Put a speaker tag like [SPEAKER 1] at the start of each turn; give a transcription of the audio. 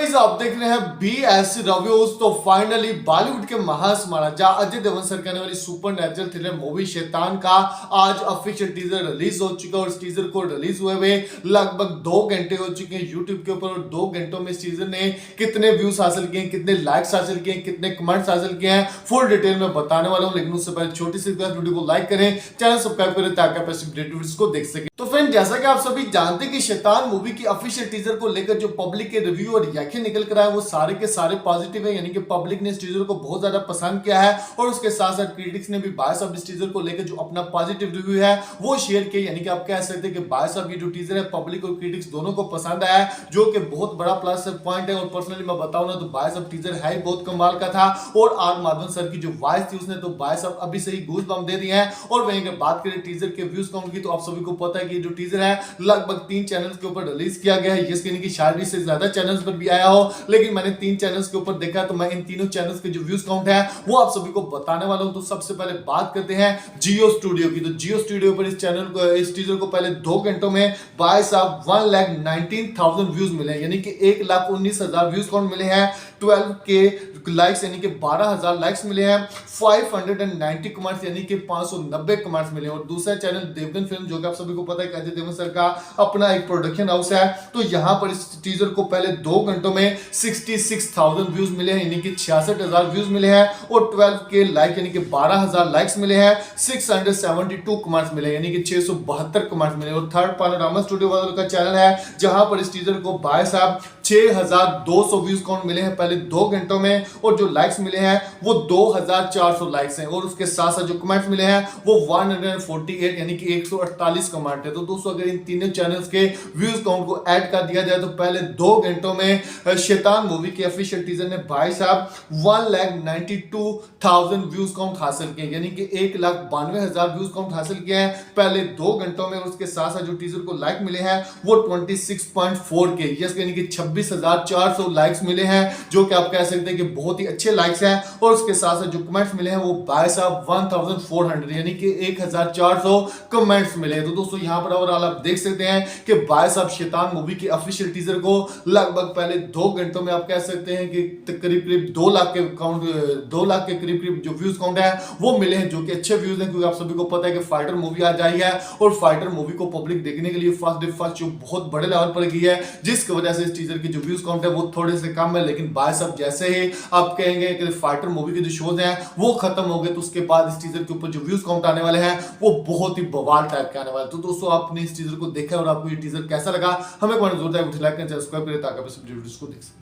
[SPEAKER 1] Guys आप देख रहे हैं BS रिव्यूज। तो फाइनली बॉलीवुड के महाराजा अजय देवगन सर कहने वाली सुपर नेचुरल थ्रिलर मूवी शैतान का आज ऑफिशियल टीजर रिलीज हो चुका है और इस टीजर को रिलीज हुए हुए लगभग 2 घंटे हो चुके हैं यूट्यूब के ऊपर। और 2 घंटों में इस टीजर ने कितने व्यूज हासिल किए, कितने लाइक्स हासिल किए, कितने कमेंट्स हासिल किए हैं, फुल डिटेल में बताने वाला हूं। लेकिन उससे पहले छोटी सी रिक्वेस्ट, वीडियो को लाइक करें, चैनल सब्सक्राइब करें ताकि आप ऐसे वीडियोस को देख सकें। तो फ्रेंड, जैसा कि आप सभी जानते हैं कि शैतान मूवी की ऑफिशियल टीजर को लेकर जो पब्लिक के रिव्यू और रिएक्शन निकल कर आए वो सारे के सारे पॉजिटिव है। यानी कि पब्लिक ने इस टीजर को बहुत ज्यादा पसंद किया है और उसके साथ साथ क्रिटिक्स ने भी भाई साहब इस टीजर को लेकर जो अपना पॉजिटिव रिव्यू है वो शेयर किया। यानी कि आप कह सकते हैं कि भाई साहब ये जो टीजर है पब्लिक और क्रिटिक्स दोनों को पसंद आया है, जो कि बहुत बड़ा प्लस पॉइंट है। और पर्सनली मैं बताऊं ना तो भाई साहब टीजर है बहुत कमाल का था। और आर माधवन सर की जो वॉइस थी उसने तो भाई साहब अभी से ही गूज बम दे दिए हैं। और वहीं अगर बात करें टीजर के व्यूज काउंट की तो आप सभी को पता है कि जो टीजर है लगभग 3 चैनल्स के ऊपर रिलीज किया गया है। जिसके कि शायद इससे ज्यादा चैनल्स पर भी आया हो, लेकिन मैंने 3 चैनल्स के ऊपर देखा तो मैं इन तीनों चैनल्स के जो व्यूज काउंट है वो आप सभी को बताने वाला हूं। तो सबसे पहले बात करते हैं जियो स्टूडियो की। तो जियो स्टूडियो पर इस चैनल को, इस टीजर को पहले 2 घंटों में भाई साहब 1,19,000 व्यूज मिले, यानी कि 1,19,000 व्यूज काउंट मिले हैं। 12 के लाइक्स यानी कि 12,000 लाइक्स मिले हैं। 590 कमेंट्स यानी कि 590 कमेंट्स मिले। और दूसरा चैनल देवगन फिल्म, जो कि आप सभी को पता है कि अजय देवगन सर का अपना एक प्रोडक्शन हाउस है, तो यहां पर इस टीजर को पहले 2 घंटों में 66,000 व्यूज मिले हैं, यानी कि 66,000 व्यूज मिले हैं। और 12 के लाइक यानी कि 12,000 लाइक्स मिले हैं। 672 कमेंट्स मिले यानी कि 672 कमेंट्स मिले। और थर्ड पैनोरामा स्टूडियो वालों का चैनल है जहां पर इस टीजर को भाई साहब 6,200 व्यूज काउंट मिले हैं पहले 2 घंटों में। और जो लाइक्स मिले हैं वो 2,400 लाइक्स हैं। और उसके साथ साथ जो कमेंट्स मिले हैं वो 148 यानी कि 148 कमेंट है। तो दोस्तों अगर इन तीनों चैनल्स के व्यूज काउंट को ऐड कर दिया जाए तो पहले 2 घंटों में शैतान मूवी के ऑफिशियल टीजर ने भाई साहब 1,92,000 व्यूज काउंट हासिल किए, यानी कि 1,92,000 व्यूज काउंट हासिल किए हैं पहले 2 घंटों में। और उसके साथ साथ जो टीजर को लाइक मिले हैं वो 26.4 के यानी कि 26,400 लाइक्स मिले हैं, जो कि आप कह सकते हैं कि बहुत ही अच्छे लाइक्स हैं। और उसके साथ साथ जो कमेंट्स मिले हैं वो भाई साहब 1,400 यानी कि 1,400 कमेंट्स मिले हैं। तो दोस्तों यहां पर ओवरऑल आप देख सकते हैं कि भाई साहब शैतान मूवी की ऑफिशियल टीजर को लगभग पहले 2 घंटों में आप कह सकते हैं कि करीब 2 लाख के काउंट, 2 लाख के करीब जो व्यूज काउंट है वो मिले हैं, जो कि अच्छे व्यूज हैं। क्योंकि आप सभी को पता है कि फाइटर मूवी आज आई है और फाइटर मूवी को पब्लिक देखने के लिए फर्स्ट डे फर्स्ट शो बहुत बड़े लेवल पर गई है, जिसकी वजह से इस टीजर की जो व्यूज काउंट है वो थोड़े से कम है। लेकिन भाई साहब जैसे ही आप कहेंगे कि फाइटर मूवी के जो शोज हैं वो खत्म हो गए तो उसके बाद इस टीजर के ऊपर जो व्यूज काउंट आने वाले हैं वो बहुत ही बवाल टाइप के आने वाले। तो दोस्तों आपने इस टीजर को देखा और आपको ये टीजर कैसा लगा हमें कमेंट जरूर सब्सक्राइब करें, ताकि आप इस वीडियो को देख सकें।